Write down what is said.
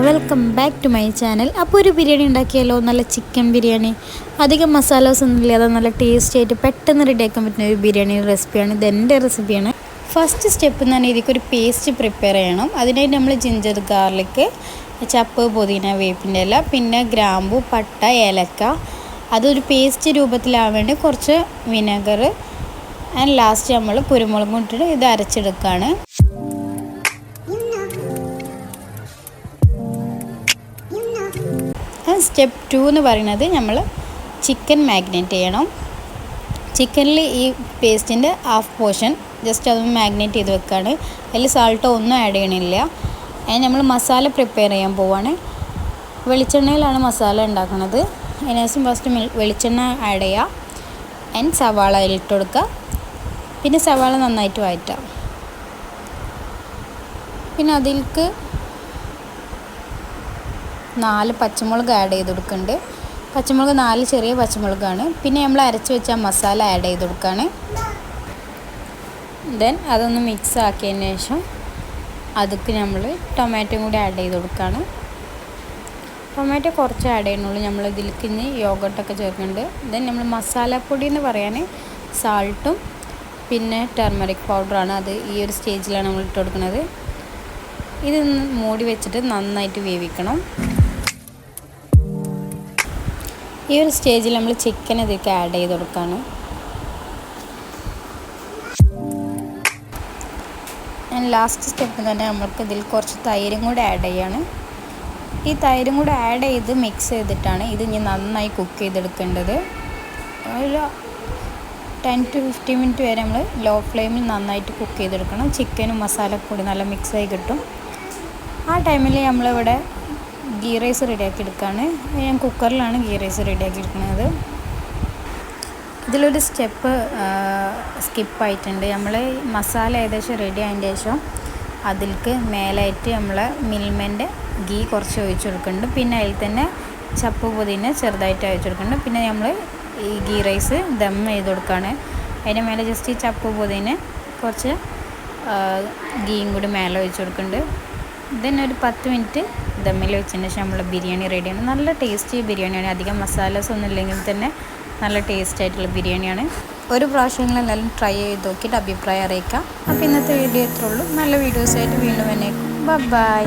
Welcome back to my channel. അപ്പോൾ ഒരു ബിരിയാണി ഉണ്ടാക്കിയാലോ, നല്ല ചിക്കൻ ബിരിയാണി. അധികം മസാലാസ് ഒന്നും ഇല്ലാതെ നല്ല ടേസ്റ്റി ആയിട്ട് പെട്ടെന്ന് റെഡിയാക്കാൻ പറ്റുന്ന ഒരു ബിരിയാണി റെസിപ്പിയാണ്. ഇതെൻ്റെ റെസിപ്പിയാണ്. ഫസ്റ്റ് സ്റ്റെപ്പ് എന്ന് പറഞ്ഞാൽ ഇതിക്കൊരു പേസ്റ്റ് പ്രിപ്പയർ ചെയ്യണം. അതിനായിട്ട് നമ്മൾ ജിഞ്ചർ ഗാർലിക്, ചപ്പ്, പുതിന, വേപ്പിൻ്റെ ഇല, പിന്നെ ഗ്രാമ്പു, പട്ട, ഏലക്ക, അതൊരു പേസ്റ്റ് രൂപത്തിലാവാൻ വേണ്ടി കുറച്ച് വിനെഗർ ആൻഡ് ലാസ്റ്റ് നമ്മൾ കുരുമുളകും ഇട്ടിട്ട് ഇത് അരച്ചെടുക്കുകയാണ്. സ്റ്റെപ്പ് 2 എന്ന് പറയുന്നത് നമ്മൾ ചിക്കൻ മാഗ്നേറ്റ് ചെയ്യണം. ചിക്കനിൽ ഈ പേസ്റ്റിൻ്റെ ഹാഫ് പോർഷൻ ജസ്റ്റ് അതൊന്ന് മാഗ്നേറ്റ് ചെയ്ത് വെക്കുകയാണ്. അതിൽ സാൾട്ടോ ഒന്നും ആഡ് ചെയ്യണില്ല. അതിന് നമ്മൾ മസാല പ്രിപ്പയർ ചെയ്യാൻ പോവുകയാണ്. വെളിച്ചെണ്ണയിലാണ് മസാല ഉണ്ടാക്കുന്നത്. അതിനുശേഷം ഫസ്റ്റ് വെളിച്ചെണ്ണ ആഡ് ചെയ്യുക. ആൻഡ് സവാള അതിലിട്ട് കൊടുക്കുക. പിന്നെ സവാള നന്നായിട്ട് വഴറ്റുക. പിന്നെ അതിലേക്ക് 4 പച്ചമുളക് ആഡ് ചെയ്ത് കൊടുക്കുന്നുണ്ട്. പച്ചമുളക് 4 ചെറിയ പച്ചമുളകാണ്. പിന്നെ നമ്മൾ അരച്ച് വെച്ച മസാല ആഡ് ചെയ്ത് കൊടുക്കുകയാണ്. ദെൻ അതൊന്ന് മിക്സ് ആക്കിയതിന് ശേഷം അതിലേക്ക് നമ്മൾ ടൊമാറ്റോയും കൂടി ആഡ് ചെയ്ത് കൊടുക്കുകയാണ്. ടൊമാറ്റോ കുറച്ച് ആഡ് ചെയ്യണുള്ളൂ. നമ്മൾ ഇതിലേക്ക് ഇനി യോഗട്ടൊക്കെ ചേർക്കുന്നുണ്ട്. ദെൻ നമ്മൾ മസാലപ്പൊടി എന്ന് പറയാൻ സാൾട്ടും പിന്നെ ടർമറിക് പൗഡറാണ്. അത് ഈ ഒരു സ്റ്റേജിലാണ് നമ്മൾ ഇട്ട് കൊടുക്കുന്നത്. ഇത് മൂടി വെച്ചിട്ട് നന്നായിട്ട് വേവിക്കണം. ഈ ഒരു സ്റ്റേജിൽ നമ്മൾ ചിക്കൻ ഇതിലേക്ക് ആഡ് ചെയ്ത് കൊടുക്കുകയാണ്. ലാസ്റ്റ് സ്റ്റെപ്പ് തന്നെ നമ്മൾക്ക് ഇതിൽ കുറച്ച് തൈരും കൂടെ ആഡ് ചെയ്യാണ്. ഈ തൈരും കൂടെ ആഡ് ചെയ്ത് മിക്സ് ചെയ്തിട്ടാണ് ഇത് ഇനി നന്നായി കുക്ക് ചെയ്തെടുക്കേണ്ടത്. ഒരു 10 to 15 മിനിറ്റ് വരെ നമ്മൾ ലോ ഫ്ലെയിമിൽ നന്നായിട്ട് കുക്ക് ചെയ്തെടുക്കണം. ചിക്കനും മസാല കൂടി നല്ല മിക്സായി കിട്ടും. ആ ടൈമിൽ നമ്മളിവിടെ ഗീ റൈസ് റെഡിയാക്കി എടുക്കുകയാണ്. ഞാൻ കുക്കറിലാണ് ഗീ റൈസ് റെഡിയാക്കി എടുക്കുന്നത്. ഇതിലൊരു സ്റ്റെപ്പ് സ്കിപ്പായിട്ടുണ്ട്. നമ്മൾ മസാല ഏകദേശം റെഡി ആയതിന് ശേഷം അതിലേക്ക് മേലായിട്ട് നമ്മൾ മിൽമേൻ്റെ ഗീ കുറച്ച് ഒഴിച്ച് കൊടുക്കുന്നുണ്ട്. പിന്നെ അതിൽ തന്നെ ചപ്പ് പുതിന ചെറുതായിട്ട് ഒഴിച്ച് കൊടുക്കുന്നുണ്ട്. പിന്നെ നമ്മൾ ഈ ഗീ റൈസ് ദം ചെയ്ത് കൊടുക്കുകയാണ്. അതിൻ്റെ മേലെ ജസ്റ്റ് ഈ ചപ്പ് പുതിന കുറച്ച് ഗീയും കൂടി മേലെ ഒഴിച്ച് കൊടുക്കുന്നുണ്ട്. ഇതന്നെ ഒരു 10 മിനിറ്റ് ദമ്മിൽ വെച്ചതിന് ശേഷം നമ്മൾ ബിരിയാണി റെഡിയാണ്. നല്ല ടേസ്റ്റി ബിരിയാണിയാണ്. അധികം മസാലാസ് ഒന്നും ഇല്ലെങ്കിൽ തന്നെ നല്ല ടേസ്റ്റ് ആയിട്ടുള്ള ബിരിയാണിയാണ്. ഒരു പ്രാവശ്യങ്ങളെല്ലാം ട്രൈ ചെയ്ത് നോക്കിയിട്ട് അഭിപ്രായം അറിയിക്കാം. അപ്പോൾ ഇന്നത്തെ വീഡിയോ ഇത്രേ ഉള്ളൂ. നല്ല വീഡിയോസായിട്ട് വീണ്ടും വന്നേക്കും. ബൈ.